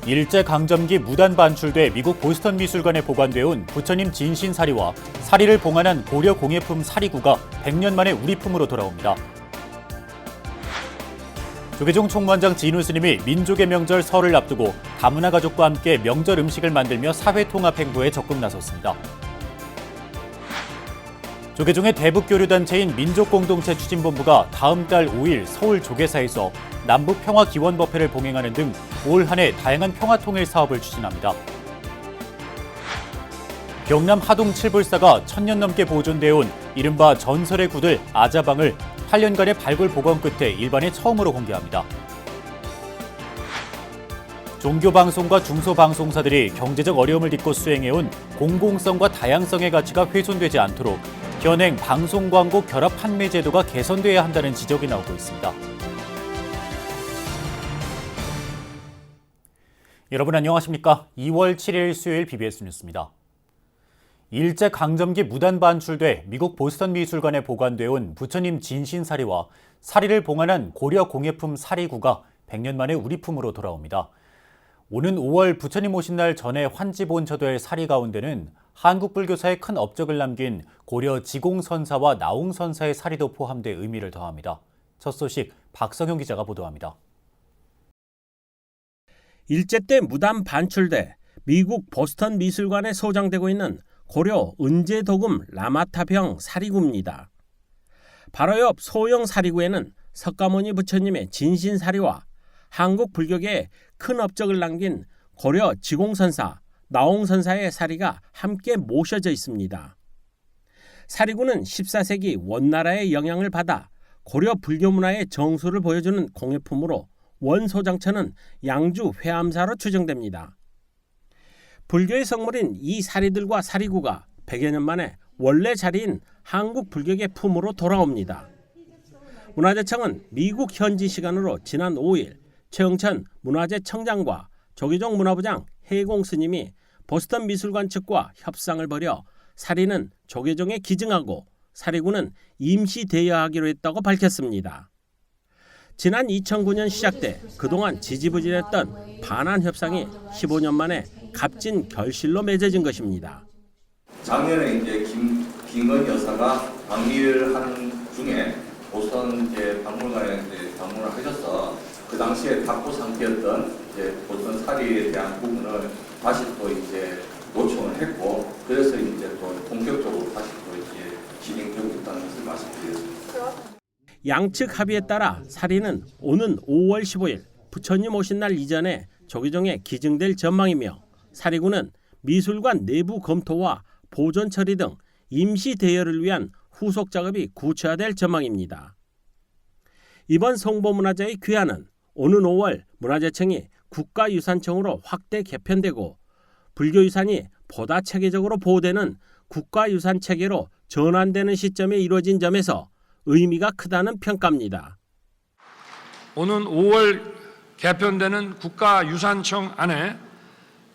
일제강점기 무단 반출돼 미국 보스턴 미술관에 보관돼 온 부처님 진신 사리와 사리를 봉안한 고려 공예품 사리구가 100년 만에 우리 품으로 돌아옵니다. 조계종 총무원장 진우 스님이 민족의 명절 설을 앞두고 다문화 가족과 함께 명절 음식을 만들며 사회통합 행보에 적극 나섰습니다. 조계종의 대북교류단체인 민족공동체 추진본부가 다음 달 5일 서울 조계사에서 남북평화기원법회를 봉행하는 등 올 한 해 다양한 평화통일 사업을 추진합니다. 경남 하동 칠불사가 1000년 넘게 보존되어 온 이른바 전설의 구들 아자방을 8년간의 발굴 복원 끝에 일반에 처음으로 공개합니다. 종교방송과 중소방송사들이 경제적 어려움을 딛고 수행해온 공공성과 다양성의 가치가 훼손되지 않도록 현행 방송광고 결합 판매 제도가 개선돼야 한다는 지적이 나오고 있습니다. 여러분 안녕하십니까? 2월 7일 수요일 BBS 뉴스입니다. 일제강점기 무단 반출돼 미국 보스턴 미술관에 보관되어 온 부처님 진신 사리와 사리를 봉안한 고려 공예품 사리구가 100년 만에 우리 품으로 돌아옵니다. 오는 5월 부처님 오신 날 전에 환지본처될 사리 가운데는 한국 불교사에 큰 업적을 남긴 고려 지공선사와 나홍선사의 사리도 포함돼 의미를 더합니다. 첫 소식 박성용 기자가 보도합니다. 일제 때 무단 반출돼 미국 보스턴 미술관에 소장되고 있는 고려 은제도금 라마타병 사리구입니다. 바로 옆 소형 사리구에는 석가모니 부처님의 진신사리와 한국 불교계에 큰 업적을 남긴 고려 지공선사, 나홍선사의 사리가 함께 모셔져 있습니다. 사리구는 14세기 원나라의 영향을 받아 고려 불교 문화의 정수를 보여주는 공예품으로 원소장처는 양주 회암사로 추정됩니다. 불교의 성물인 이 사리들과 사리구가 100여 년 만에 원래 자리인 한국 불교계 품으로 돌아옵니다. 문화재청은 미국 현지 시간으로 지난 5일 최영천 문화재청장과 조계종 문화부장 해공 스님이 보스턴 미술관 측과 협상을 벌여 사리는 조계종에 기증하고 사리구는 임시 대여하기로 했다고 밝혔습니다. 지난 2009년 시작돼 그동안 지지부진했던 반환 협상이 15년 만에 값진 결실로 맺어진 것입니다. 작년에 이제 김건희 여사가 방미를 하는 중에 보스턴 박물관에 방문을 하셔서 그 당시에 닫고 상태였던 보스턴 사리에 대한 부분을 다시 또 이제 요청을 했고 그래서 이제 또 본격적으로 다시 또 이제 진행되고 있다는 것을 말씀드리겠습니다. 양측 합의에 따라 사리는 오는 5월 15일 부처님 오신 날 이전에 조계종에 기증될 전망이며 사리구는 미술관 내부 검토와 보존 처리 등 임시 대여를 위한 후속 작업이 구체화될 전망입니다. 이번 송보문화재의 귀환은 오는 5월 문화재청이 국가유산청으로 확대 개편되고 불교유산이 보다 체계적으로 보호되는 국가유산 체계로 전환되는 시점에 이루어진 점에서 의미가 크다는 평가입니다. 오는 5월 개편되는 국가유산청 안에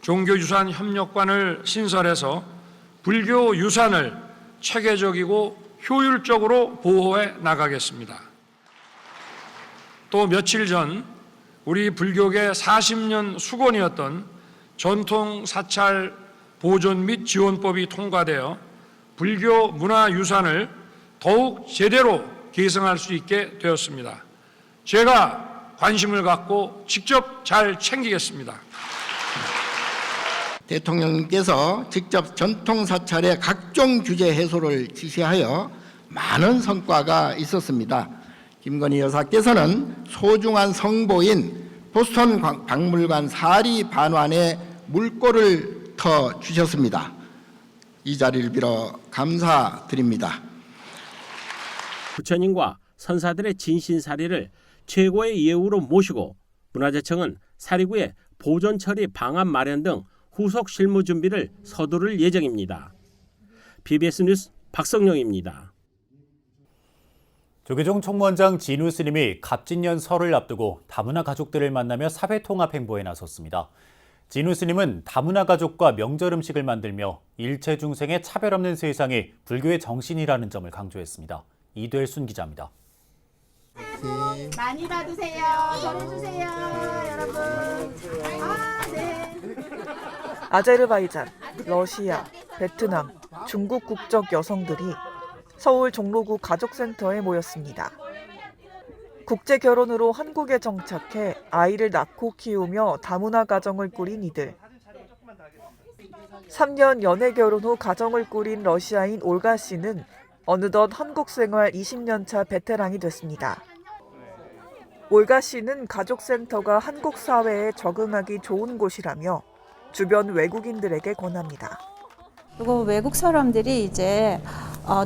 종교유산협력관을 신설해서 불교 유산을 체계적이고 효율적으로 보호해 나가겠습니다. 또 며칠 전 우리 불교계 40년 수건이었던 전통사찰 보존 및 지원법이 통과되어 불교 문화유산을 더욱 제대로 계승할 수 있게 되었습니다. 제가 관심을 갖고 직접 잘 챙기겠습니다. 대통령께서 직접 전통사찰의 각종 규제 해소를 지시하여 많은 성과가 있었습니다. 김건희 여사께서는 소중한 성보인 보스턴 박물관 사리 반환에 물꼬를 터 주셨습니다. 이 자리를 빌어 감사드립니다. 부처님과 선사들의 진신사리를 최고의 예우로 모시고 문화재청은 사리구의 보존 처리 방안 마련 등 후속 실무 준비를 서두를 예정입니다. BBS 뉴스 박성용입니다. 조계종 총무원장 진우 스님이 갑진년 설을 앞두고 다문화 가족들을 만나며 사회통합 행보에 나섰습니다. 진우 스님은 다문화 가족과 명절 음식을 만들며 일체 중생의 차별 없는 세상이 불교의 정신이라는 점을 강조했습니다. 이도일 순 기자입니다. 화이팅. 많이 받으세요. 전해주세요, 여러분. 네. 아제르바이잔, 러시아, 베트남, 중국 국적 여성들이 서울 종로구 가족센터에 모였습니다. 국제 결혼으로 한국에 정착해 아이를 낳고 키우며 다문화 가정을 꾸린 이들. 3년 연애 결혼 후 가정을 꾸린 러시아인 올가 씨는 어느덧 한국 생활 20년 차 베테랑이 됐습니다. 올가 씨는 가족센터가 한국 사회에 적응하기 좋은 곳이라며 주변 외국인들에게 권합니다. 그리고 외국 사람들이 이제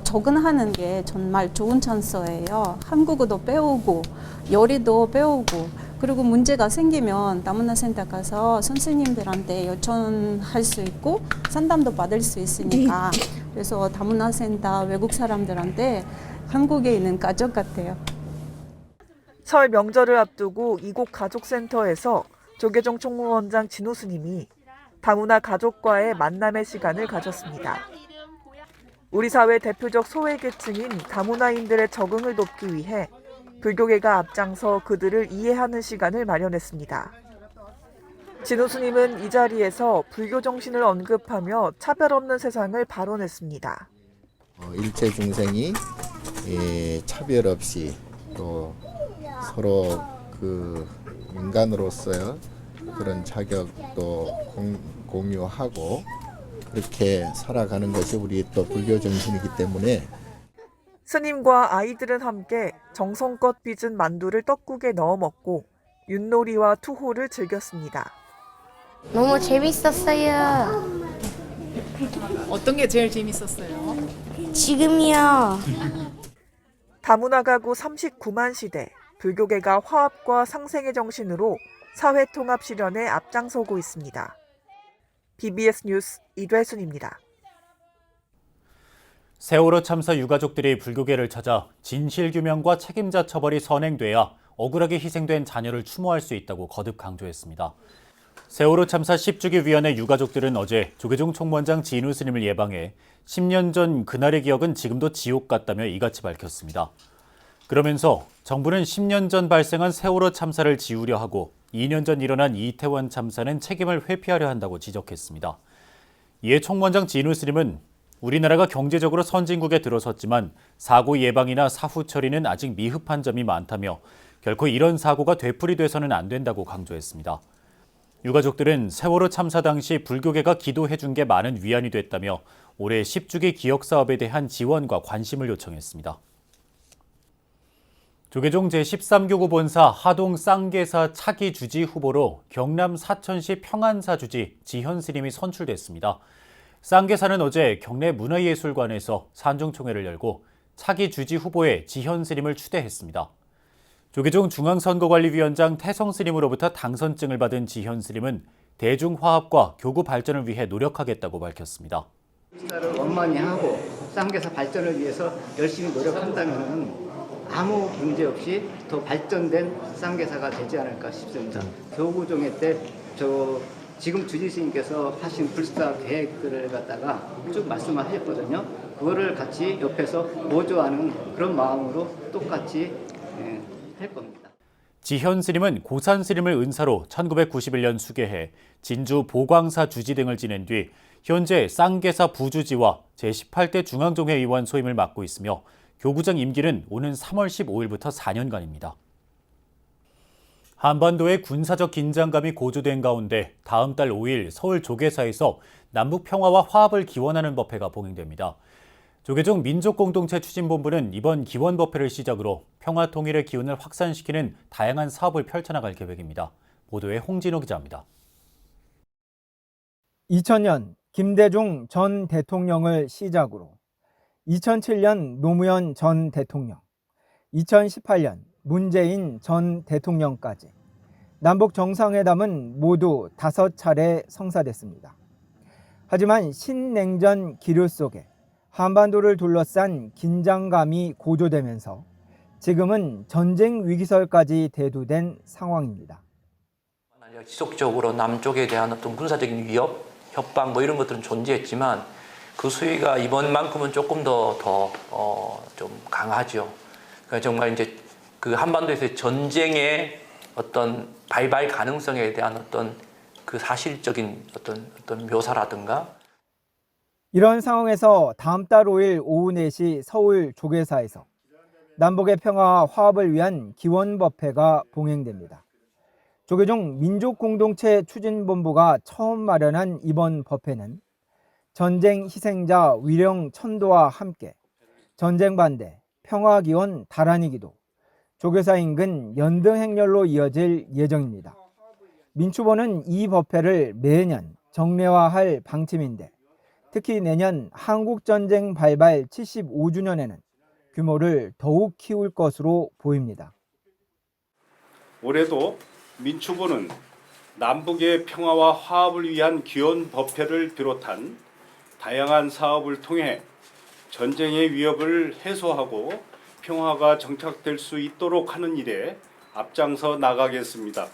적응하는 게 정말 좋은 찬스예요. 한국어도 배우고 요리도 배우고 그리고 문제가 생기면 다문화 센터 가서 선생님들한테 요청할 수 있고 상담도 받을 수 있으니까 그래서 다문화 센터 외국 사람들한테 한국에 있는 가족 같아요. 설 명절을 앞두고 이곳 가족센터에서 조계종 총무원장 진호 스님이 다문화 가족과의 만남의 시간을 가졌습니다. 우리 사회 대표적 소외계층인 다문화인들의 적응을 돕기 위해 불교계가 앞장서 그들을 이해하는 시간을 마련했습니다. 진호 스님은 이 자리에서 불교 정신을 언급하며 차별 없는 세상을 발언했습니다. 일체 중생이 차별 없이 또 서로 그 인간으로서의 그런 자격도 공유하고 그렇게 살아가는 것이 우리 또 불교 정신이기 때문에 스님과 아이들은 함께 정성껏 빚은 만두를 떡국에 넣어 먹고 윷놀이와 투호를 즐겼습니다. 너무 재밌었어요. 어떤 게 제일 재밌었어요? 지금이요. 다문화 가구 39만 시대, 불교계가 화합과 상생의 정신으로 사회통합 실현에 앞장서고 있습니다. BBS 뉴스 이되순입니다. 세월호 참사 유가족들이 불교계를 찾아 진실규명과 책임자 처벌이 선행돼야 억울하게 희생된 자녀를 추모할 수 있다고 거듭 강조했습니다. 세월호 참사 10주기 위원회 유가족들은 어제 조계종 총무원장 진우 스님을 예방해 10년 전 그날의 기억은 지금도 지옥 같다며 이같이 밝혔습니다. 그러면서 정부는 10년 전 발생한 세월호 참사를 지우려 하고 2년 전 일어난 이태원 참사는 책임을 회피하려 한다고 지적했습니다. 이에 총무원장 진우 스님은 우리나라가 경제적으로 선진국에 들어섰지만 사고 예방이나 사후 처리는 아직 미흡한 점이 많다며 결코 이런 사고가 되풀이돼서는 안 된다고 강조했습니다. 유가족들은 세월호 참사 당시 불교계가 기도해준 게 많은 위안이 됐다며 올해 10주기 기억 사업에 대한 지원과 관심을 요청했습니다. 조계종 제13교구 본사 하동 쌍계사 차기 주지 후보로 경남 사천시 평안사 주지 지현 스님이 선출됐습니다. 쌍계사는 어제 경내 문화예술관에서 산정총회를 열고 차기 주지 후보에 지현 스님을 추대했습니다. 조계종 중앙선거관리위원장 태성 스님으로부터 당선증을 받은 지현 스님은 대중화합과 교구 발전을 위해 노력하겠다고 밝혔습니다. 를 원만히 하고 쌍계사 발전을 위해서 열심히 노력한다면 아무 문제 없이 더 발전된 쌍계사가 되지 않을까 싶습니다. 교구종회 때 지금 주지스님께서 하신 불사 계획들을 갖다가 쭉 말씀을 하셨거든요. 그거를 같이 옆에서 모조하는 그런 마음으로 똑같이 할 겁니다. 지현 스님은 고산 스님을 은사로 1991년 수계해 진주 보광사 주지 등을 지낸 뒤 현재 쌍계사 부주지와 제18대 중앙종회 의원 소임을 맡고 있으며 교구장 임기는 오는 3월 15일부터 4년간입니다. 한반도의 군사적 긴장감이 고조된 가운데 다음 달 5일 서울 조계사에서 남북 평화와 화합을 기원하는 법회가 봉행됩니다. 조계종 민족공동체 추진본부는 이번 기원법회를 시작으로 평화 통일의 기운을 확산시키는 다양한 사업을 펼쳐나갈 계획입니다. 보도에 홍진호 기자입니다. 2000년 김대중 전 대통령을 시작으로 2007년 노무현 전 대통령, 2018년 문재인 전 대통령까지 남북 정상회담은 모두 5차례 성사됐습니다. 하지만 신냉전 기류 속에 한반도를 둘러싼 긴장감이 고조되면서 지금은 전쟁 위기설까지 대두된 상황입니다. 지속적으로 남쪽에 대한 어떤 군사적인 위협, 협박 이런 것들은 존재했지만 그 수위가 이번만큼은 조금 더 좀 강하죠. 그러니까 정말 이제 그 한반도에서의 전쟁의 어떤 발발 가능성에 대한 어떤 그 사실적인 어떤 묘사라든가. 이런 상황에서 다음 달 5일 오후 4시 서울 조계사에서 남북의 평화와 화합을 위한 기원법회가 봉행됩니다. 조계종 민족공동체 추진본부가 처음 마련한 이번 법회는 전쟁 희생자 위령 천도와 함께 전쟁 반대, 평화 기원 다란이 기도, 조계사 인근 연등 행렬로 이어질 예정입니다. 민추보는 이 법회를 매년 정례화할 방침인데 특히 내년 한국전쟁 발발 75주년에는 규모를 더욱 키울 것으로 보입니다. 올해도 민추보는 남북의 평화와 화합을 위한 기원 법회를 비롯한 다양한 사업을 통해 전쟁의 위협을 해소하고 평화가 정착될 수 있도록 하는 일에 앞장서 나가겠습니다.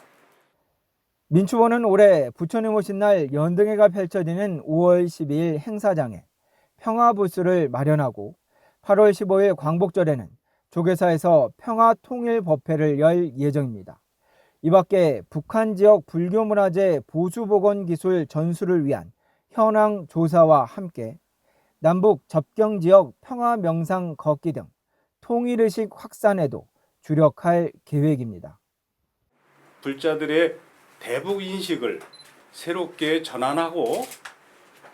민추보는 올해 부처님 오신 날 연등회가 펼쳐지는 5월 12일 행사장에 평화부스를 마련하고 8월 15일 광복절에는 조계사에서 평화통일법회를 열 예정입니다. 이 밖에 북한 지역 불교문화재 보수복원기술 전수를 위한 현황 조사와 함께 남북 접경지역 평화명상 걷기 등 통일의식 확산에도 주력할 계획입니다. 불자들의 대북 인식을 새롭게 전환하고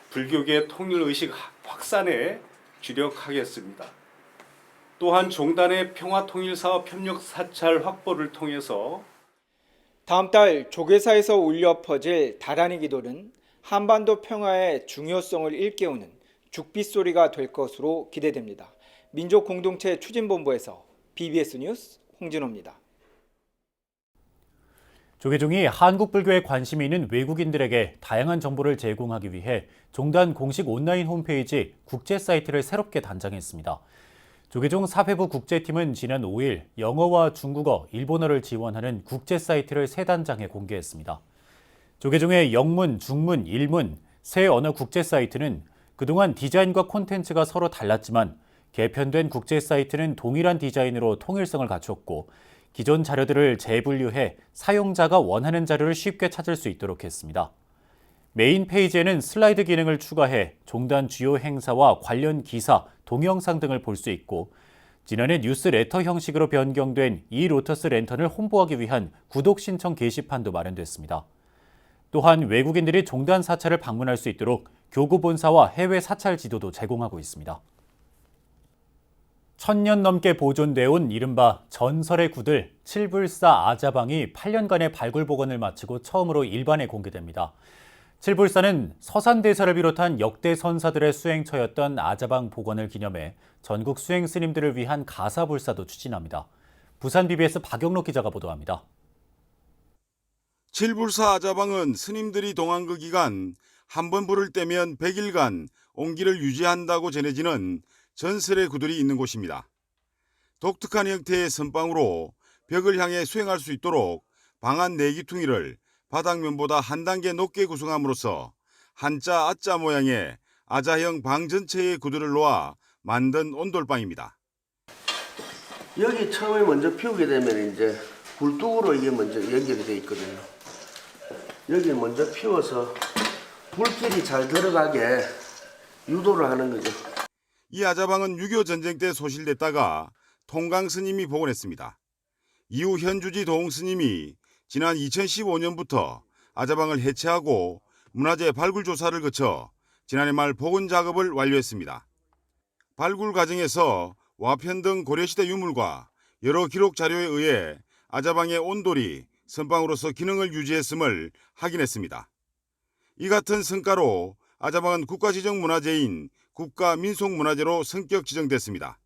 불교계 통일의식 확산에 주력하겠습니다. 또한 종단의 평화통일사업 협력 사찰 확보를 통해서 다음 달 조계사에서 울려 퍼질 다란이 기도는 한반도 평화의 중요성을 일깨우는 죽빗소리가 될 것으로 기대됩니다. 민족공동체 추진본부에서 BBS 뉴스 홍진호입니다. 조계종이 한국 불교에 관심이 있는 외국인들에게 다양한 정보를 제공하기 위해 종단 공식 온라인 홈페이지 국제 사이트를 새롭게 단장했습니다. 조계종 사회부 국제팀은 지난 5일 영어와 중국어, 일본어를 지원하는 국제 사이트를 새 단장해 공개했습니다. 조계종의 영문, 중문, 일문 새 언어 국제 사이트는 그동안 디자인과 콘텐츠가 서로 달랐지만 개편된 국제 사이트는 동일한 디자인으로 통일성을 갖췄고 기존 자료들을 재분류해 사용자가 원하는 자료를 쉽게 찾을 수 있도록 했습니다. 메인 페이지에는 슬라이드 기능을 추가해 종단 주요 행사와 관련 기사, 동영상 등을 볼 수 있고 지난해 뉴스레터 형식으로 변경된 이 로터스 랜턴을 홍보하기 위한 구독 신청 게시판도 마련됐습니다. 또한 외국인들이 종단 사찰을 방문할 수 있도록 교구 본사와 해외 사찰 지도도 제공하고 있습니다. 1000년 넘게 보존되어 온 이른바 전설의 구들 칠불사 아자방이 8년간의 발굴 복원을 마치고 처음으로 일반에 공개됩니다. 칠불사는 서산대사를 비롯한 역대 선사들의 수행처였던 아자방 복원을 기념해 전국 수행 스님들을 위한 가사불사도 추진합니다. 부산 BBS 박영록 기자가 보도합니다. 칠불사 아자방은 스님들이 동안그 기간 한 번 불을 떼면 100일간 온기를 유지한다고 전해지는 전설의 구들이 있는 곳입니다. 독특한 형태의 선방으로 벽을 향해 수행할 수 있도록 방안 4기퉁이를 바닥면보다 한 단계 높게 구성함으로써 한자 아자 모양의 아자형 방 전체의 구들을 놓아 만든 온돌방입니다. 여기 처음에 먼저 피우게 되면 이제 굴뚝으로 이게 먼저 연결이 되어 있거든요. 여기 먼저 피워서 불길이 잘 들어가게 유도를 하는 거죠. 이 아자방은 6.25 전쟁 때 소실됐다가 통강 스님이 복원했습니다. 이후 현주지 도홍 스님이 지난 2015년부터 아자방을 해체하고 문화재 발굴 조사를 거쳐 지난해 말 복원 작업을 완료했습니다. 발굴 과정에서 와편 등 고려시대 유물과 여러 기록 자료에 의해 아자방의 온돌이 선방으로서 기능을 유지했음을 확인했습니다. 이 같은 성과로 아자방은 국가지정문화재인 국가민속문화재로 성격 지정됐습니다.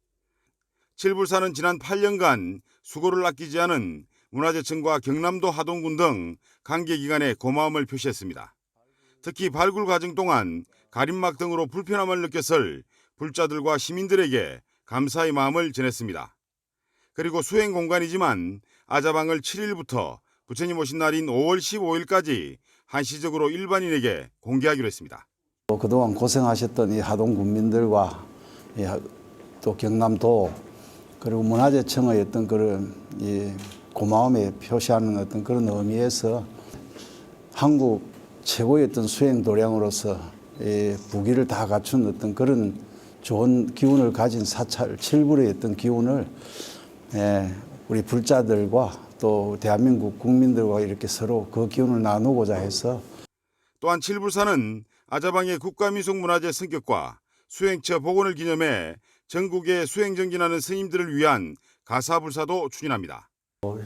칠불사는 지난 8년간 수고를 아끼지 않은 문화재청과 경남도 하동군 등 관계기관에 고마움을 표시했습니다. 특히 발굴 과정 동안 가림막 등으로 불편함을 느꼈을 불자들과 시민들에게 감사의 마음을 전했습니다. 그리고 수행 공간이지만 아자방을 7일부터 부처님 오신 날인 5월 15일까지 한시적으로 일반인에게 공개하기로 했습니다. 그동안 고생하셨던 이 하동 군민들과 또 경남도 그리고 문화재청의 어떤 그런 이 고마움에 표시하는 어떤 그런 의미에서 한국 최고의 어떤 수행 도량으로서 부기를 다 갖춘 어떤 그런 좋은 기운을 가진 사찰 7불의 어떤 기운을 우리 불자들과 또 대한민국 국민들과 이렇게 서로 그 기운을 나누고자 해서 또한 칠불사는 아자방의 국가민속문화재 승격과 수행처 복원을 기념해 전국에 수행 정진하는 스님들을 위한 가사불사도 추진합니다.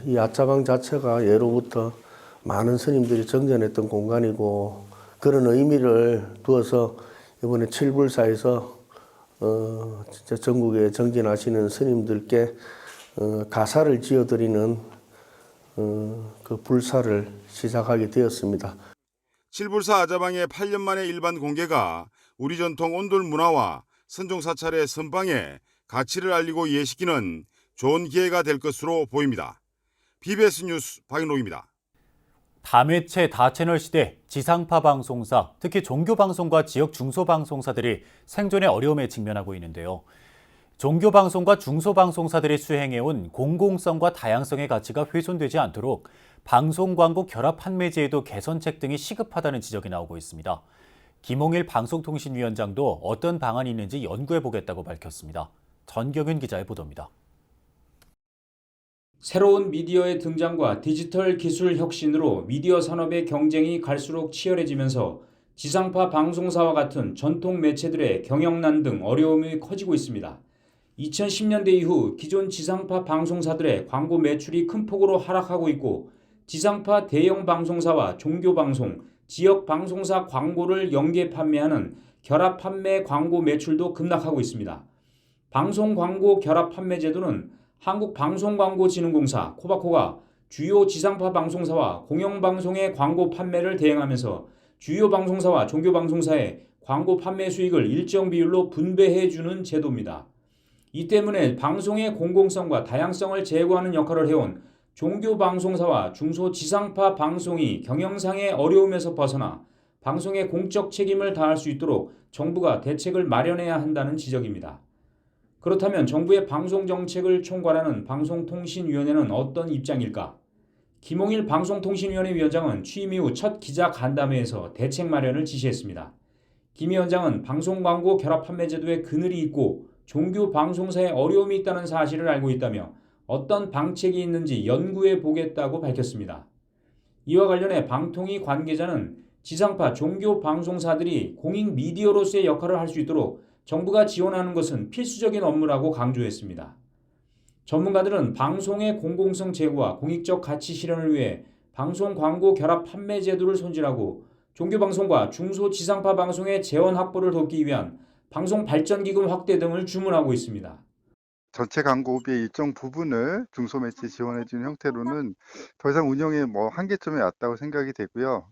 이 아자방 자체가 예로부터 많은 스님들이 정전했던 공간이고 그런 의미를 두어서 이번에 칠불사에서 진짜 전국에 정진하시는 스님들께 가사를 지어드리는 그 불사를 시작하게 되었습니다. 칠불사 아자방의 8년 만의 일반 공개가 우리 전통 온돌 문화와 선종 사찰의 선방에 가치를 알리고 이해시키는 좋은 기회가 될 것으로 보입니다. BBS 뉴스 박인록입니다. 다매체 다채널 시대 지상파 방송사, 특히 종교방송과 지역 중소방송사들이 생존의 어려움에 직면하고 있는데요. 종교방송과 중소방송사들이 수행해온 공공성과 다양성의 가치가 훼손되지 않도록 방송 광고 결합 판매제에도 개선책 등이 시급하다는 지적이 나오고 있습니다. 김홍일 방송통신위원장도 어떤 방안이 있는지 연구해보겠다고 밝혔습니다. 전경윤 기자의 보도입니다. 새로운 미디어의 등장과 디지털 기술 혁신으로 미디어 산업의 경쟁이 갈수록 치열해지면서 지상파 방송사와 같은 전통 매체들의 경영난 등 어려움이 커지고 있습니다. 2010년대 이후 기존 지상파 방송사들의 광고 매출이 큰 폭으로 하락하고 있고 지상파 대형 방송사와 종교방송, 지역 방송사 광고를 연계 판매하는 결합 판매 광고 매출도 급락하고 있습니다. 방송 광고 결합 판매 제도는 한국방송광고진흥공사 코바코가 주요 지상파 방송사와 공영방송의 광고 판매를 대행하면서 주요 방송사와 종교방송사의 광고 판매 수익을 일정 비율로 분배해주는 제도입니다. 이 때문에 방송의 공공성과 다양성을 제고하는 역할을 해온 종교방송사와 중소지상파 방송이 경영상의 어려움에서 벗어나 방송의 공적 책임을 다할 수 있도록 정부가 대책을 마련해야 한다는 지적입니다. 그렇다면 정부의 방송정책을 총괄하는 방송통신위원회는 어떤 입장일까? 김홍일 방송통신위원회 위원장은 취임 이후 첫 기자 간담회에서 대책 마련을 지시했습니다. 김 위원장은 방송광고 결합 판매 제도에 그늘이 있고 종교 방송사에 어려움이 있다는 사실을 알고 있다며 어떤 방책이 있는지 연구해 보겠다고 밝혔습니다. 이와 관련해 방통위 관계자는 지상파 종교 방송사들이 공익 미디어로서의 역할을 할 수 있도록 정부가 지원하는 것은 필수적인 업무라고 강조했습니다. 전문가들은 방송의 공공성 제고와 공익적 가치 실현을 위해 방송 광고 결합 판매 제도를 손질하고 종교방송과 중소지상파 방송의 재원 확보를 돕기 위한 방송 발전기금 확대 등을 주문하고 있습니다. 전체 광고비의 일정 부분을 중소매체 지원해주는 형태로는 더 이상 운영에 한계점에 왔다고 생각이 되고요.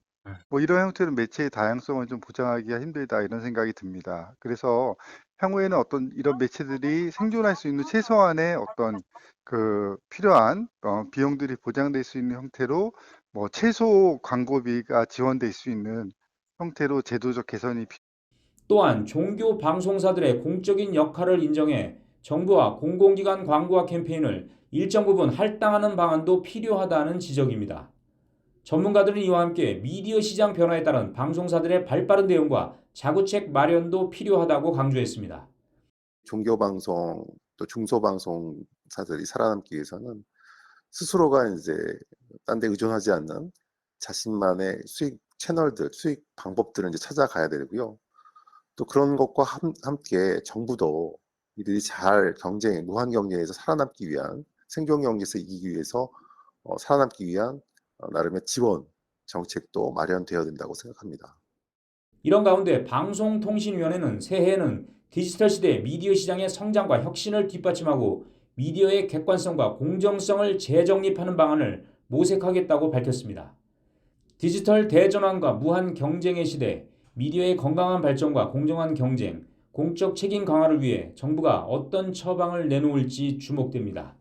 이런 형태로 매체의 다양성을 좀 보장하기가 힘들다 이런 생각이 듭니다. 그래서 향후에는 어떤 이런 매체들이 생존할 수 있는 최소한의 어떤 필요한 비용들이 보장될 수 있는 형태로 최소 광고비가 지원될 수 있는 형태로 제도적 개선이 또한 종교 방송사들의 공적인 역할을 인정해 정부와 공공기관 광고와 캠페인을 일정 부분 할당하는 방안도 필요하다는 지적입니다. 전문가들은 이와 함께 미디어 시장 변화에 따른 방송사들의 발빠른 대응과 자구책 마련도 필요하다고 강조했습니다. 종교방송 또 중소방송사들이 살아남기 위해서는 스스로가 이제 딴 데 의존하지 않는 자신만의 수익 채널들, 수익 방법들을 이제 찾아가야 되고요. 또 그런 것과 함께 정부도 이들이 잘 무한 경쟁에서 살아남기 위한 생존 경제에서 이기기 위해서 살아남기 위한 나름의 지원 정책도 마련되어야 된다고 생각합니다. 이런 가운데 방송통신위원회는 새해에는 디지털 시대 미디어 시장의 성장과 혁신을 뒷받침하고 미디어의 객관성과 공정성을 재정립하는 방안을 모색하겠다고 밝혔습니다. 디지털 대전환과 무한 경쟁의 시대, 미디어의 건강한 발전과 공정한 경쟁, 공적 책임 강화를 위해 정부가 어떤 처방을 내놓을지 주목됩니다.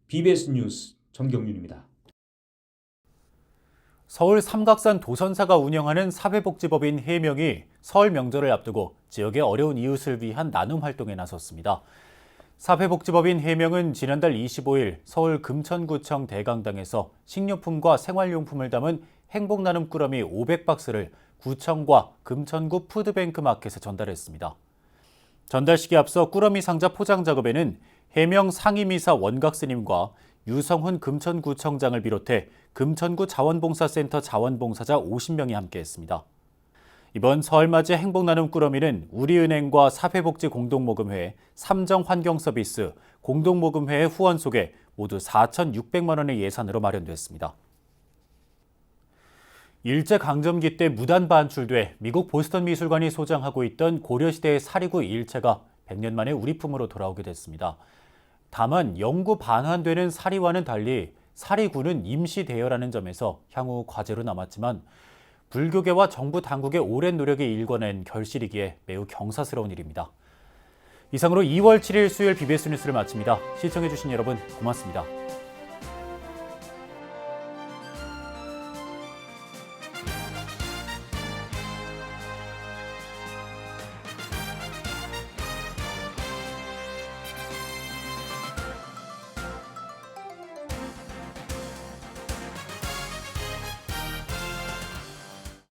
BBS 뉴스 전경윤입니다. 서울 삼각산 도선사가 운영하는 사회복지법인 해명이 설 명절을 앞두고 지역의 어려운 이웃을 위한 나눔 활동에 나섰습니다. 사회복지법인 해명은 지난달 25일 서울 금천구청 대강당에서 식료품과 생활용품을 담은 행복나눔 꾸러미 500박스를 구청과 금천구 푸드뱅크 마켓에 전달했습니다. 전달식에 앞서 꾸러미 상자 포장 작업에는 해명 상임이사 원각스님과 유성훈 금천구청장을 비롯해 금천구 자원봉사센터 자원봉사자 50명이 함께했습니다. 이번 설맞이 행복나눔 꾸러미는 우리은행과 사회복지공동모금회, 삼정환경서비스, 공동모금회의 후원 속에 모두 4,600만 원의 예산으로 마련됐습니다. 일제강점기 때 무단 반출돼 미국 보스턴 미술관이 소장하고 있던 고려시대의 사리구 일체가 100년 만에 우리 품으로 돌아오게 됐습니다. 다만 영구 반환되는 사리와는 달리 사리구는 임시 대여라는 점에서 향후 과제로 남았지만 불교계와 정부 당국의 오랜 노력이 일궈낸 결실이기에 매우 경사스러운 일입니다. 이상으로 2월 7일 수요일 BBS 뉴스를 마칩니다. 시청해주신 여러분 고맙습니다.